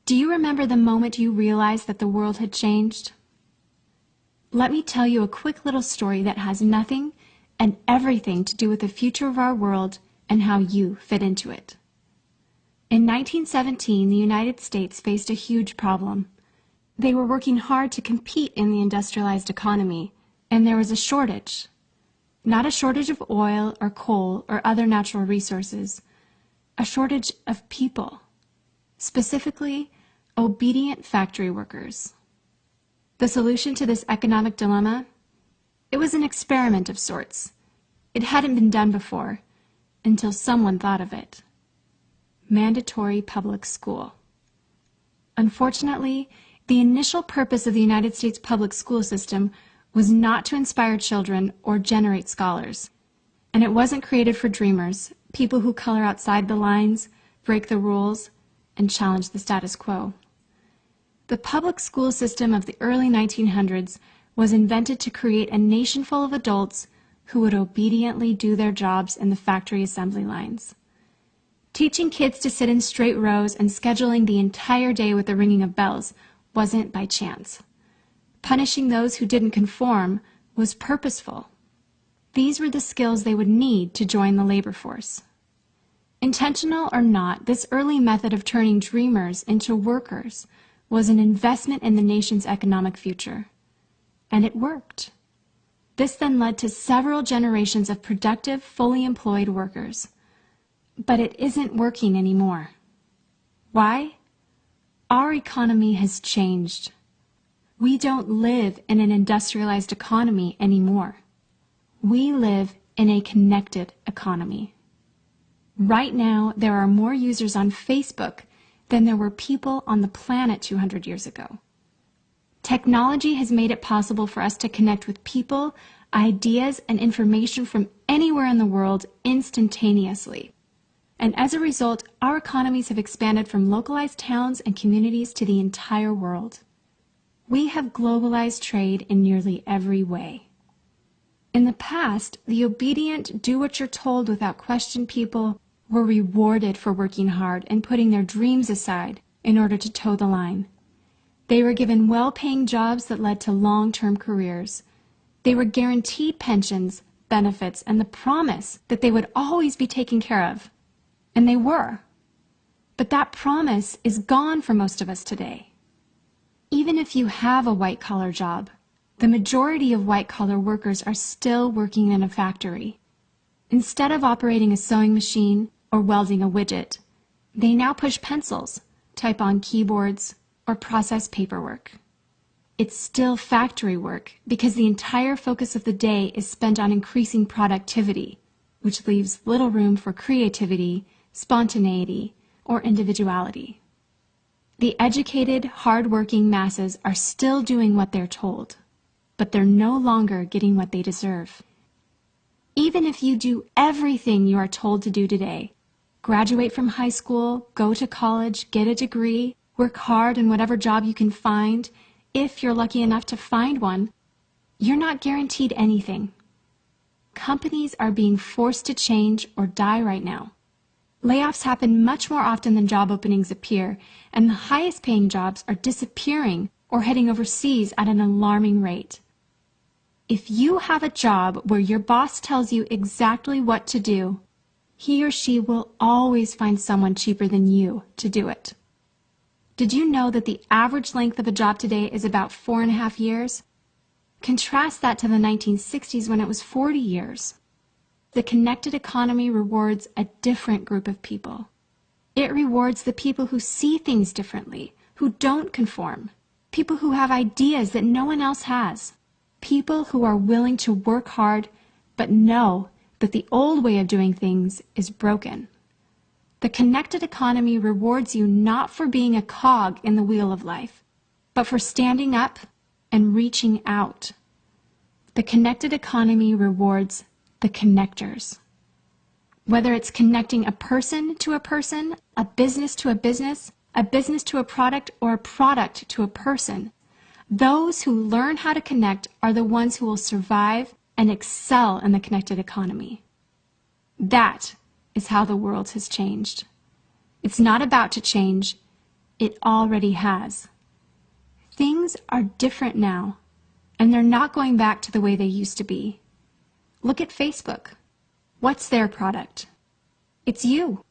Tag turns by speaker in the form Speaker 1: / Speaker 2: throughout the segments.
Speaker 1: Do you remember the moment you realized that the world had changed? Let me tell you a quick little story that has nothing and everything to do with the future of our world and how you fit into it. In 1917, the United States faced a huge problem. They were working hard to compete in the industrialized economy, and there was a shortage. Not a shortage of oil or coal or other natural resources, a shortage of people, specifically obedient factory workers. The solution to this economic dilemma? It was an experiment of sorts. It hadn't been done before, until someone thought of it. Mandatory public school. Unfortunately, the initial purpose of the United States public school system was not to inspire children or generate scholars. And it wasn't created for dreamers, people who color outside the lines, break the rules, and challenge the status quo. The public school system of the early 1900s was invented to create a nation full of adults who would obediently do their jobs in the factory assembly lines. Teaching kids to sit in straight rows and scheduling the entire day with the ringing of bells wasn't by chance. Punishing those who didn't conform was purposeful. These were the skills they would need to join the labor force. Intentional or not, this early method of turning dreamers into workers was an investment in the nation's economic future. And it worked. This then led to several generations of productive, fully employed workers. But it isn't working anymore. Why? Our economy has changed. We don't live in an industrialized economy anymore. We live in a connected economy. Right now, there are more users on Facebook than there were people on the planet 200 years ago. Technology has made it possible for us to connect with people, ideas, and information from anywhere in the world instantaneously. And as a result, our economies have expanded from localized towns and communities to the entire world. We have globalized trade in nearly every way. In the past, the obedient, do-what-you're-told without question people were rewarded for working hard and putting their dreams aside in order to toe the line. They were given well-paying jobs that led to long-term careers. They were guaranteed pensions, benefits, and the promise that they would always be taken care of. And they were. But that promise is gone for most of us today. Even if you have a white-collar job, the majority of white-collar workers are still working in a factory. Instead of operating a sewing machine or welding a widget, they now push pencils, type on keyboards, or process paperwork. It's still factory work because the entire focus of the day is spent on increasing productivity, which leaves little room for creativity, spontaneity, or individuality. The educated, hard-working masses are still doing what they're told, but they're no longer getting what they deserve. Even if you do everything you are told to do today, graduate from high school, go to college, get a degree, work hard in whatever job you can find, if you're lucky enough to find one, you're not guaranteed anything. Companies are being forced to change or die right now. Layoffs happen much more often than job openings appear, and the highest paying jobs are disappearing or heading overseas at an alarming rate. If you have a job where your boss tells you exactly what to do, he or she will always find someone cheaper than you to do it. Did you know that the average length of a job today is about 4.5 years? Contrast that to the 1960s when it was 40 years. The connected economy rewards a different group of people. It rewards the people who see things differently, who don't conform, people who have ideas that no one else has, people who are willing to work hard but know that the old way of doing things is broken. The connected economy rewards you not for being a cog in the wheel of life, but for standing up and reaching out. The connected economy rewards the connectors. Whether it's connecting a person to a person, a business to a business to a product, or a product to a person, those who learn how to connect are the ones who will survive and excel in the connected economy. That is how the world has changed. It's not about to change. It already has. Things are different now, and they're not going back to the way they used to be. Look at Facebook. What's their product? It's you.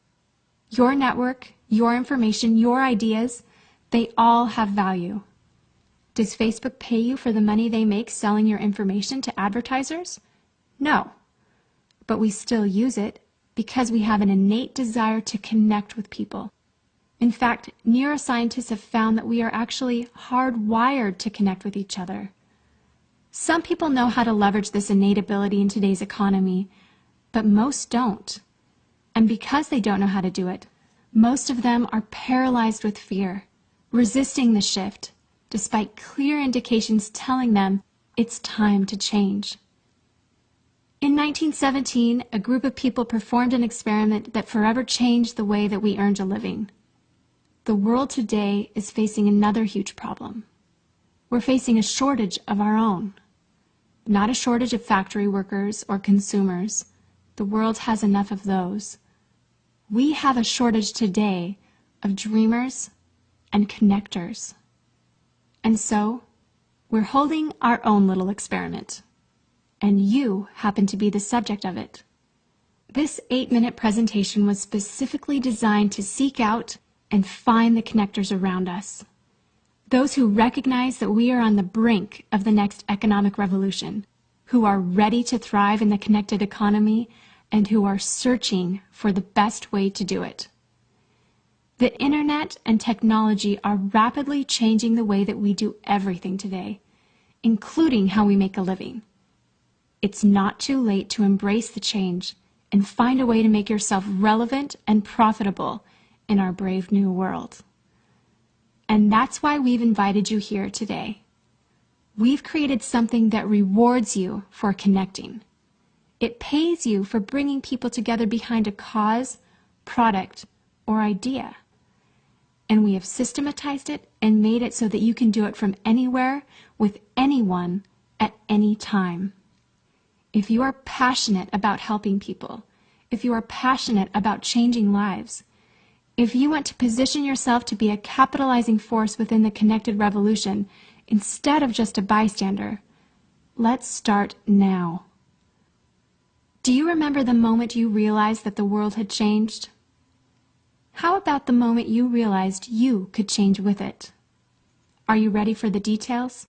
Speaker 1: Your network, your information, your ideas, they all have value. Does Facebook pay you for the money they make selling your information to advertisers? No. But we still use it because we have an innate desire to connect with people. In fact, neuroscientists have found that we are actually hardwired to connect with each other. Some people know how to leverage this innate ability in today's economy, but most don't. And because they don't know how to do it, most of them are paralyzed with fear, resisting the shift, despite clear indications telling them it's time to change. In 1917, a group of people performed an experiment that forever changed the way that we earned a living. The world today is facing another huge problem. We're facing a shortage of our own. Not a shortage of factory workers or consumers. The world has enough of those. We have a shortage today of dreamers and connectors. And so, we're holding our own little experiment. And you happen to be the subject of it. This 8-minute presentation was specifically designed to seek out and find the connectors around us. Those who recognize that we are on the brink of the next economic revolution, who are ready to thrive in the connected economy, and who are searching for the best way to do it. The internet and technology are rapidly changing the way that we do everything today, including how we make a living. It's not too late to embrace the change and find a way to make yourself relevant and profitable in our brave new world. And that's why we've invited you here today. We've created something that rewards you for connecting. It pays you for bringing people together behind a cause, product, or idea. And we have systematized it and made it so that you can do it from anywhere, with anyone, at any time. If you are passionate about helping people, if you are passionate about changing lives, if you want to position yourself to be a capitalizing force within the connected revolution instead of just a bystander, let's start now. Do you remember the moment you realized that the world had changed? How about the moment you realized you could change with it? Are you ready for the details?